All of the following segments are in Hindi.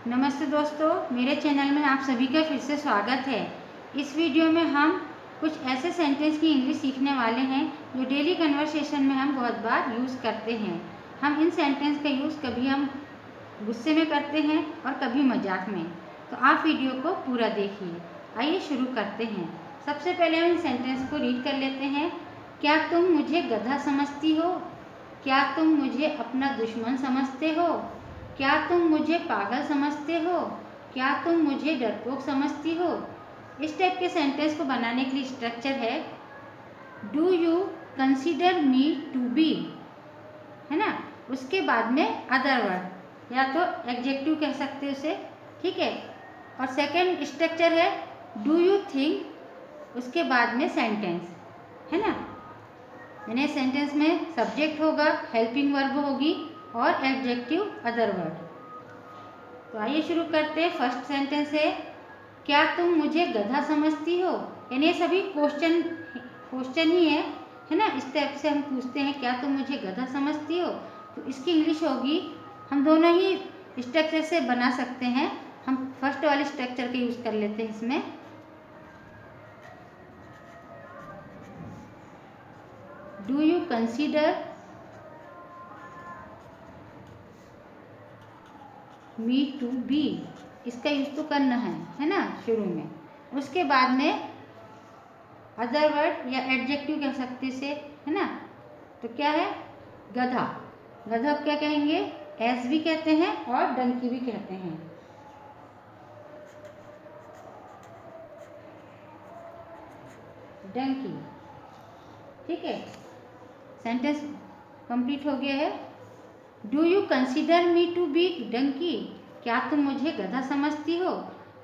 नमस्ते दोस्तों, मेरे चैनल में आप सभी का फिर से स्वागत है। इस वीडियो में हम कुछ ऐसे सेंटेंस की इंग्लिश सीखने वाले हैं जो डेली कन्वर्सेशन में हम बहुत बार यूज़ करते हैं। हम इन सेंटेंस का यूज़ कभी हम गुस्से में करते हैं और कभी मजाक में। तो आप वीडियो को पूरा देखिए। आइए शुरू करते हैं। सबसे पहले हम इन सेंटेंस को रीड कर लेते हैं। क्या तुम मुझे गधा समझती हो? क्या तुम मुझे अपना दुश्मन समझते हो? क्या तुम मुझे पागल समझते हो? क्या तुम मुझे डरपोक समझती हो? इस टाइप के सेंटेंस को बनाने के लिए स्ट्रक्चर है do you consider me to be, है ना। उसके बाद में अदर वर्ड या तो एडजेक्टिव कह सकते हो उसे, ठीक है। और सेकंड स्ट्रक्चर है डू यू थिंक, उसके बाद में सेंटेंस, है ना। यानी सेंटेंस में सब्जेक्ट होगा, हेल्पिंग वर्ब होगी और एडजेक्टिव अदर वर्ड। तो आइए शुरू करते हैं। फर्स्ट सेंटेंस है क्या तुम मुझे गधा समझती हो? यानी ये सभी क्वेश्चन ही है ना। इस टाइप से हम पूछते हैं क्या तुम मुझे गधा समझती हो, तो इसकी इंग्लिश होगी, हम दोनों ही स्ट्रक्चर से बना सकते हैं। हम फर्स्ट वाले स्ट्रक्चर का यूज कर लेते हैं इसमें। Do you consider me to be, इसका यूज तो करना है ना शुरू में। उसके बाद में अदर वर्ड या एडजेक्टिव कह सकते से, है ना। तो क्या है गधा, गधा क्या कहेंगे, एस भी कहते हैं और डंकी भी कहते हैं। डंकी, ठीक है। सेंटेंस कंप्लीट हो गया है। Do you consider me to be donkey, क्या तुम मुझे गधा समझती हो?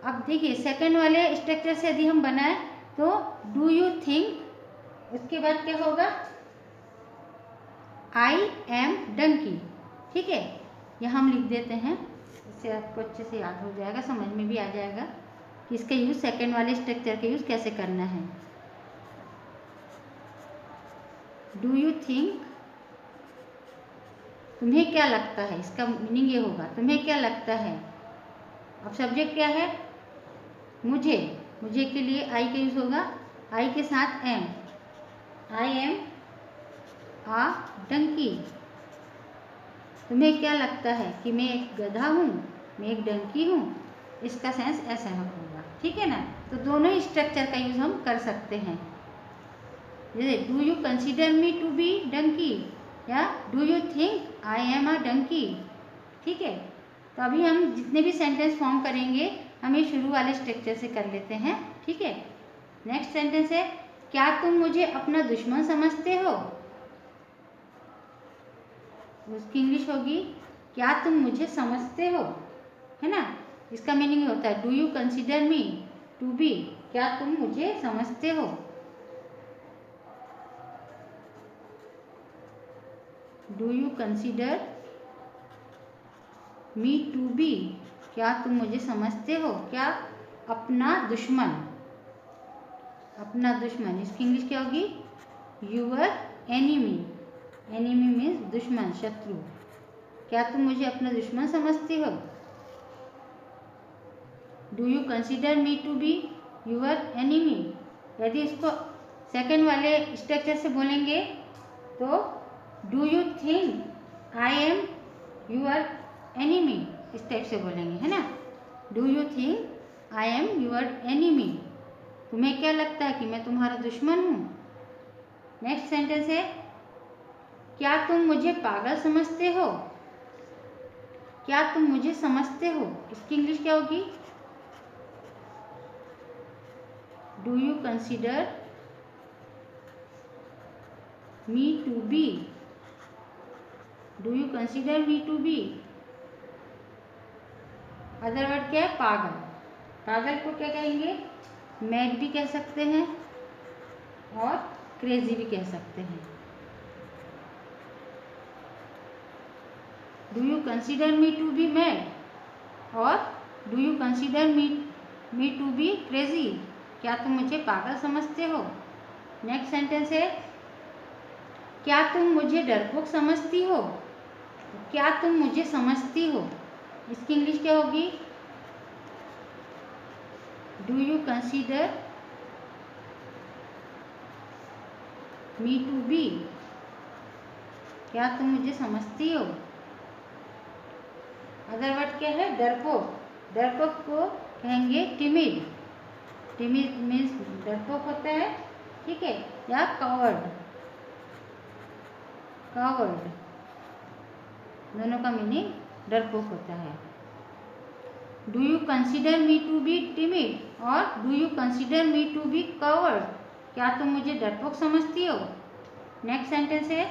अब देखिए सेकंड वाले स्ट्रक्चर से यदि हम बनाए तो डू यू थिंक, उसके बाद क्या होगा आई एम डंकी, ठीक है। यह हम लिख देते हैं, इससे आपको अच्छे से याद हो जाएगा, समझ में भी आ जाएगा कि इसका यूज सेकंड वाले स्ट्रक्चर का यूज कैसे करना है। डू यू थिंक, तुम्हें क्या लगता है, इसका मीनिंग ये होगा तुम्हें क्या लगता है। अब सब्जेक्ट क्या है मुझे, मुझे के लिए आई का यूज होगा, आई के साथ M, I am a Dunki. तुम्हें क्या लगता है कि मैं एक गधा हूँ, मैं एक डंकी हूँ, इसका सेंस ऐसा होगा, ठीक है ना। तो दोनों ही स्ट्रक्चर का यूज हम कर सकते हैं। जैसे do you consider me to be donkey या do you think I am a donkey, ठीक है। तो अभी हम जितने भी सेंटेंस फॉर्म करेंगे हम ये शुरू वाले स्ट्रक्चर से कर लेते हैं, ठीक है। नेक्स्ट सेंटेंस है क्या तुम मुझे अपना दुश्मन समझते हो? उसकी इंग्लिश होगी क्या तुम मुझे समझते हो, है ना। इसका मीनिंग होता है do you consider me to be, क्या तुम मुझे समझते हो। Do you consider me to be, क्या तुम मुझे समझते हो, क्या अपना दुश्मन, अपना दुश्मन, इसकी इंग्लिश क्या होगी यूअर एनिमी, एनिमी मीन्स दुश्मन, शत्रु। क्या तुम मुझे अपना दुश्मन समझती हो? Do you consider me to be your enemy. यदि इसको सेकंड वाले स्ट्रक्चर से बोलेंगे तो do you think I am your enemy, इस टाइप से बोलेंगे, है ना। Do you think I am your enemy, तुम्हें क्या लगता है कि मैं तुम्हारा दुश्मन हूँ। नेक्स्ट सेंटेंस है क्या तुम मुझे पागल समझते हो? क्या तुम मुझे समझते हो, इसकी इंग्लिश क्या होगी do you consider me to be, do you consider me to be. Other word क्या है पागल, पागल को क्या कहेंगे मैड भी कह सकते हैं और क्रेजी भी कह सकते हैं। Do you consider me to be mad और do you consider me to be crazy, क्या तुम मुझे पागल समझते हो। नेक्स्ट सेंटेंस है क्या तुम मुझे डरपोक समझती हो? क्या तुम मुझे समझती हो, इसकी इंग्लिश क्या होगी do you consider me to be, क्या तुम मुझे समझती हो। अदर वर्ड क्या है, डरपोक। डरपोक को कहेंगे टिमिड। टिमिड मीन्स डरपोक होता है, ठीक है, या कवर्ड। कवर्ड दोनों का मीनिंग डरपोक होता है। Do you consider me to be timid और do you consider me to be coward, क्या तुम मुझे डरपोक समझती हो। नेक्स्ट सेंटेंस है,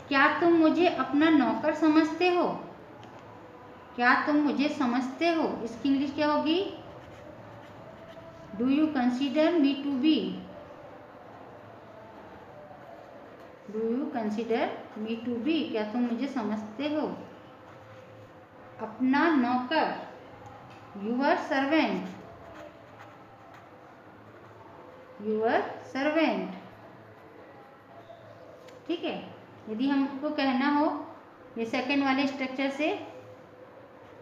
क्या तुम मुझे अपना नौकर समझते हो। क्या तुम मुझे समझते हो, इसकी इंग्लिश क्या होगी, do you consider me to be. Do you consider me to be, क्या तुम मुझे समझते हो अपना नौकर, यूअर सर्वेंट। यूअर सर्वेंट, ठीक है। यदि हमको कहना हो ये सेकंड वाले स्ट्रक्चर से,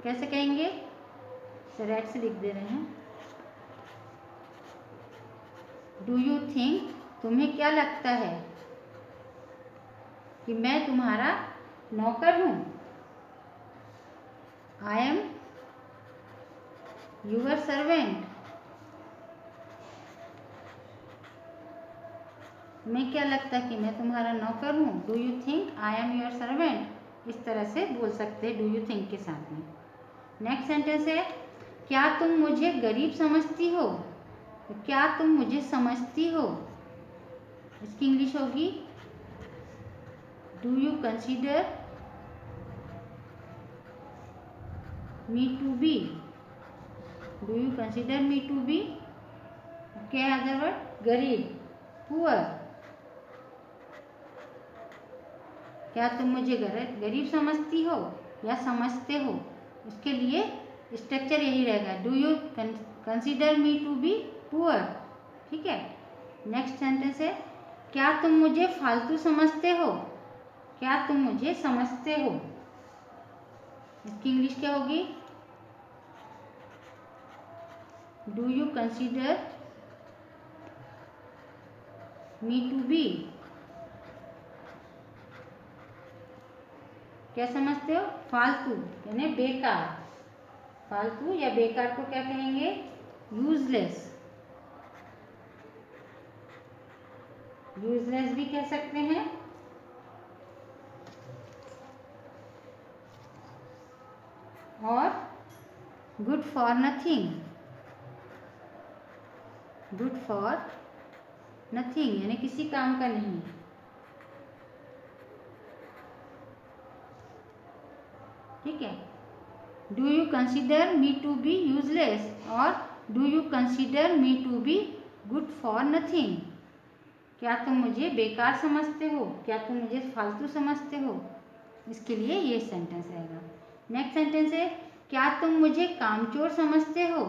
कैसे कहेंगे, रेड से लिख दे रहे हैं। डू यू थिंक, तुम्हें क्या लगता है कि मैं तुम्हारा नौकर हूं। आई एम यूअर सर्वेंट। तुम्हें क्या लगता है कि मैं तुम्हारा नौकर हूं। Do you think I am your servant, इस तरह से बोल सकते हैं डू यू थिंक के साथ में। नेक्स्ट सेंटेंस है, क्या तुम मुझे गरीब समझती हो। क्या तुम मुझे समझती हो, इसकी इंग्लिश होगी, do you consider me to be. Do you consider me to be, क्या है अदर वर्ड, गरीब, पुअर। क्या तुम मुझे गरीब समझती हो या समझते हो, उसके लिए स्ट्रक्चर यही रहेगा, do you consider me to be poor, ठीक है। नेक्स्ट सेंटेंस है, क्या तुम मुझे फालतू समझते हो। क्या तुम मुझे समझते हो, इसकी इंग्लिश क्या होगी, do you consider me to be, क्या समझते हो, फालतू यानी बेकार। फालतू या बेकार को क्या कहेंगे, यूजलेस। यूजलेस भी कह सकते हैं। और good for nothing. Good for nothing यानी किसी काम का नहीं। ठीक है, do you consider me to be useless और do you consider me to be good for nothing, क्या तुम मुझे बेकार समझते हो, क्या तुम मुझे फालतू समझते हो, इसके लिए ये सेंटेंस रहेगा। नेक्स्ट सेंटेंस है, क्या तुम मुझे कामचोर समझते हो।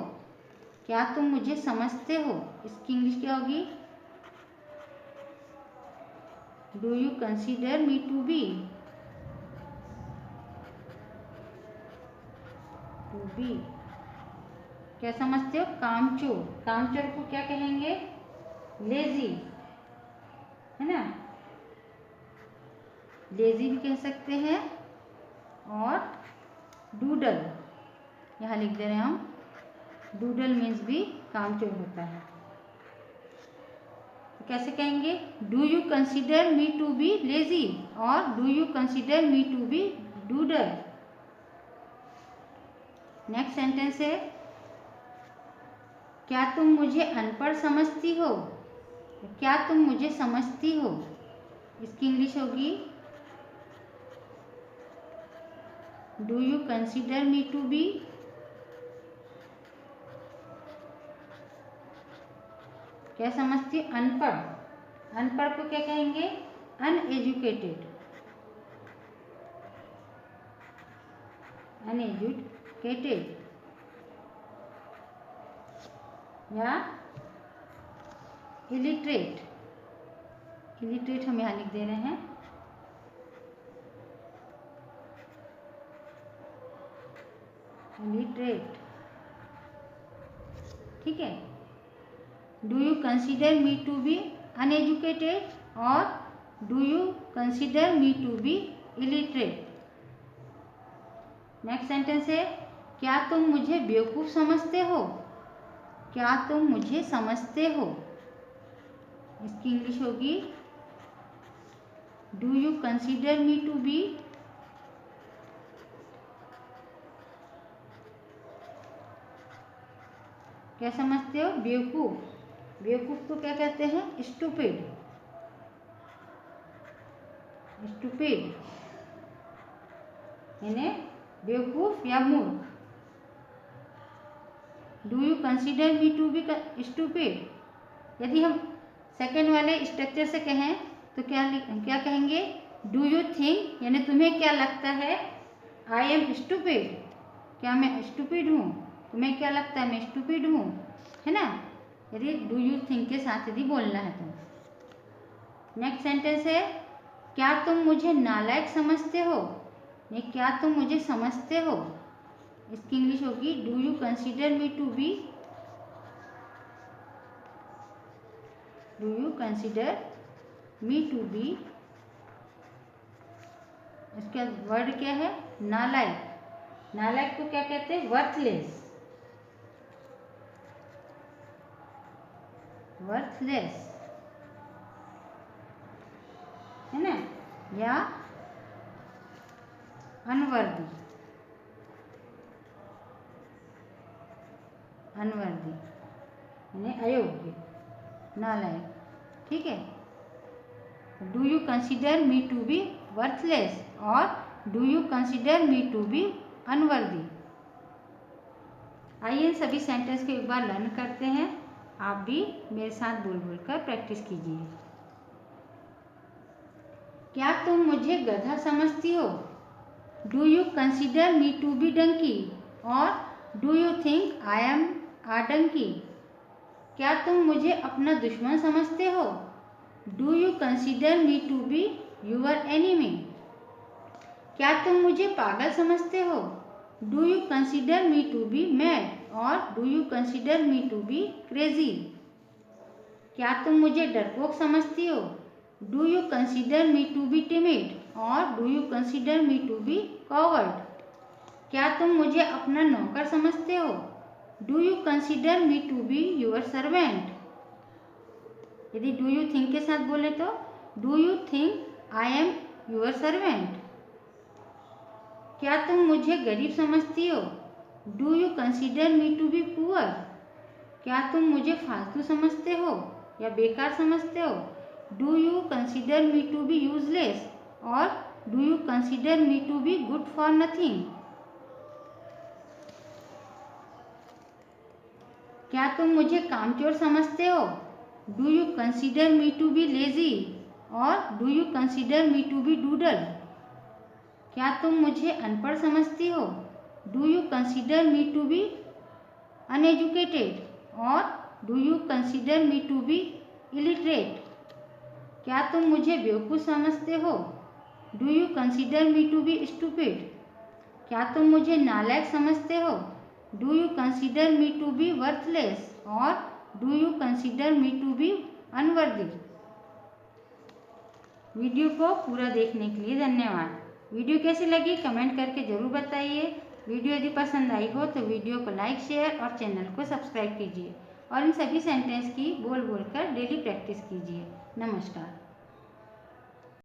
क्या तुम मुझे समझते हो, इसकी इंग्लिश क्या होगी, do you consider me to be क्या समझते हो, कामचोर। कामचोर को क्या कहेंगे, लेजी, है ना, लेजी भी कह सकते हैं। और डूडल यहाँ लिख दे रहे हैं हम, डूडल मीन्स भी कामचोर होता है। तो कैसे कहेंगे, do you consider me to be lazy और do you consider me to be doodle. Next sentence है, क्या तुम मुझे अनपढ़ समझती हो। क्या तुम मुझे समझती हो, इसकी इंग्लिश होगी, do you consider me to be, क्या समझती हो, अनपढ़। अनपढ़ को क्या कहेंगे, अनएजुकेटेड। अनएजुकेटेड या इलिटरेट। इलिटरेट हम यहाँ लिख दे रहे हैं। इलिटरेट, ठीक है। Do you consider me to be uneducated और do you consider me to be illiterate. Next sentence है, क्या तुम मुझे बेवकूफ़ समझते हो? क्या तुम मुझे समझते हो? इसकी इंग्लिश होगी, do you consider me to be क्या समझते हो? बेवकूफ़। बेवकूफ़ को क्या कहते हैं? स्टूपिड। स्टूपिड यानी बेवकूफ़ या मूर्ख। Do you consider me to be stupid. यदि हम सेकंड वाले स्ट्रक्चर से कहें तो क्या कहेंगे? डू यू थिंक यानी तुम्हें क्या लगता है? आई एम स्टूपिड, क्या मैं स्टूपिड हूँ? तुम्हें क्या लगता है मैं स्टूपिड हूँ, है ना। यदि डू यू थिंक के साथ यदि बोलना है तो। नेक्स्ट सेंटेंस है, क्या तुम मुझे नालायक समझते हो? ये क्या तुम मुझे समझते हो? इसकी इंग्लिश होगी, do you consider me to be इसका वर्ड क्या है? नालायक। नालायक को क्या कहते हैं? वर्थलेस। वर्थलेस है ना, या अनवर्दी। अनवर्दी यानी अयोग्य, नालायक, ठीक है। Do you consider me to be worthless और do you consider me to be unworthy. आइए सभी सेंटेंस को एक बार लर्न करते हैं। आप भी मेरे साथ बोल बोल कर प्रैक्टिस कीजिए। क्या तुम मुझे गधा समझती हो? Do you consider me to be donkey और do you think I am a donkey. क्या तुम मुझे अपना दुश्मन समझते हो? Do you consider me to be your enemy. क्या तुम मुझे पागल समझते हो? Do you consider me to be mad और do you consider me to be crazy. क्या तुम मुझे डरपोक समझती हो? Do you consider me to be timid और do you consider me to be coward. क्या तुम मुझे अपना नौकर समझते हो? Do you consider me to be your servant. यदि डू यू थिंक के साथ बोले तो, do you think I am your servant. क्या तुम मुझे गरीब समझती हो? Do you consider me to be poor. क्या तुम मुझे फालतू समझते हो या बेकार समझते हो? Do you consider me to be useless और do you consider me to be good for nothing. क्या तुम मुझे कामचोर समझते हो? Do you consider me to be lazy और do you consider me to be doodle. क्या तुम मुझे अनपढ़ समझती हो? Do you consider me to be uneducated और do you consider me to be illiterate. क्या तुम मुझे बेवकूफ़ समझते हो? Do you consider me to be stupid. क्या तुम मुझे नालायक समझते हो? Do you consider me to be worthless और do you consider me to be unworthy. Video को पूरा देखने के लिए धन्यवाद। वीडियो कैसी लगी कमेंट करके ज़रूर बताइए। वीडियो यदि पसंद आई हो तो वीडियो को लाइक शेयर और चैनल को सब्सक्राइब कीजिए और इन सभी सेंटेंस की बोल बोल कर डेली प्रैक्टिस कीजिए। नमस्कार।